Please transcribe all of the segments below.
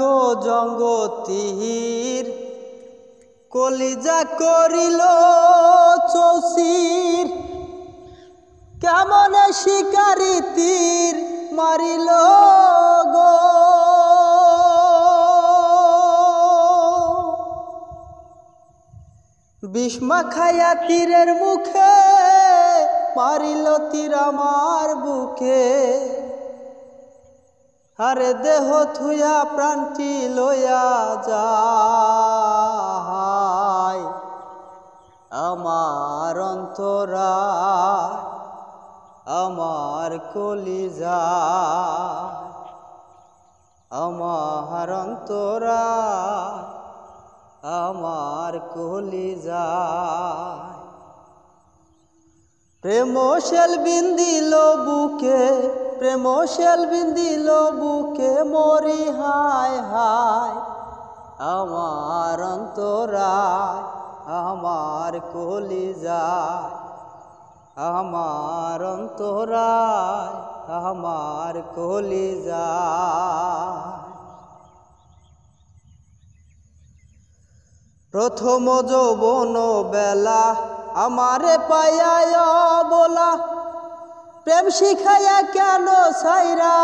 গো জগতীর কলিজা করিল চৌচির, কেমন শিকারি তীর মারিল গো। বিষ্মা খাইয়া তীরের মুখে মারিল তীর আমার বুকে। আরে দেহ থুয়া প্রাণটি লইয়া যায় আমার অন্তরায়, আমার কলিজা, আমার অন্তরায়, আমার কলিজা। প্রেম শেল বিন্দিল বুকে, প্রেম শেল বিন্দিল বুকে, মরি হায় হায় আমার অন্তরায়, আমার কলিজা, আমার অন্তরায়, আমার কলিজা। প্রথম যৌবন বেলা আমারে পাইয়া বলা, প্রেম শিখাইয়া কেন ছাইরা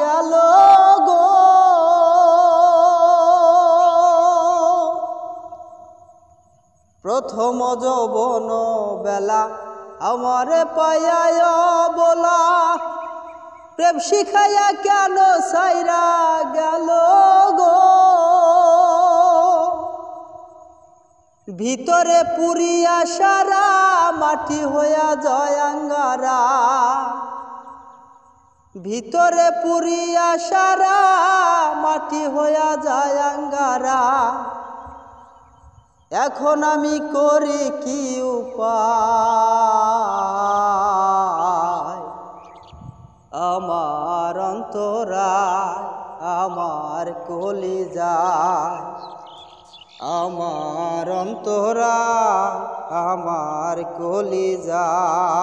গেল গো। প্রথম যৌবন বেলা আমারে পাইয়া বলা, প্রেম শিখাইয়া কেন ছাইরা গেল গো। ভিতরে পুরিয়া সারা মাটি হইয়া যায় আঙ্গারা, ভিতরে পুরিয়া সারা মাটি হইয়া যায় আঙ্গারা। এখন আমি করি কি উপায়, আমার অন্তরায়, আমার কলিজায়, আমার অন্তরায়, আমার কলিজায়।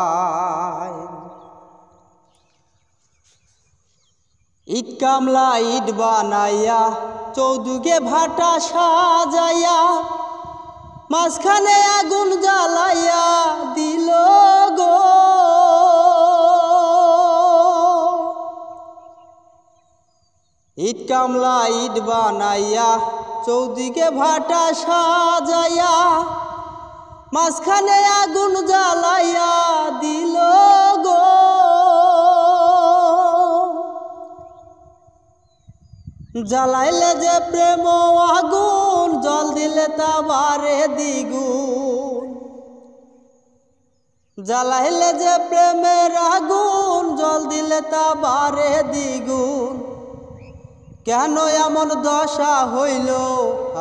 ইট কামলা ইট বানাইয়া চৌদুগে ভাটা সাজাইয়া, মাঝখানে আগুন জ্বালাইয়া দিল গো। ইট কামলা ইট বানাইয়া চৌদিকে ভাটা সাজাইয়া, মাঝখানে আগুন জ্বালাইয়া দিল গো। জ্বালাইলে যে প্রেম আগুন, জল দিলে তা বারে দ্বিগুণ। জ্বালাইলে যে প্রেমের আগুন, জল দিলে তা বারে দ্বিগুণ। কেন এমন দশা হইল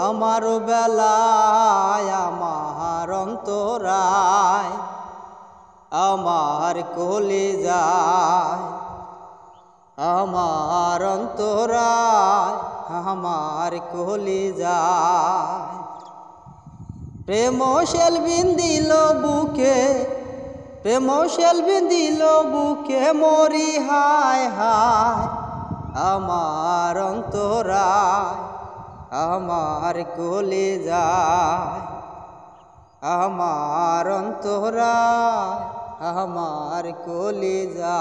আমার বেলায়, আমার অন্তরায়, আমার কলিজায়, আমার অন্তরায়, আমার কলিজায়। প্রেম শেল বিন্দিল বুকে, প্রেম শেল বিন্দিল বুকে, মরি হায় হায় আমার অন্তরায়, আমার কলিজায়, আমার অন্তরায়, আমার কলিজায়।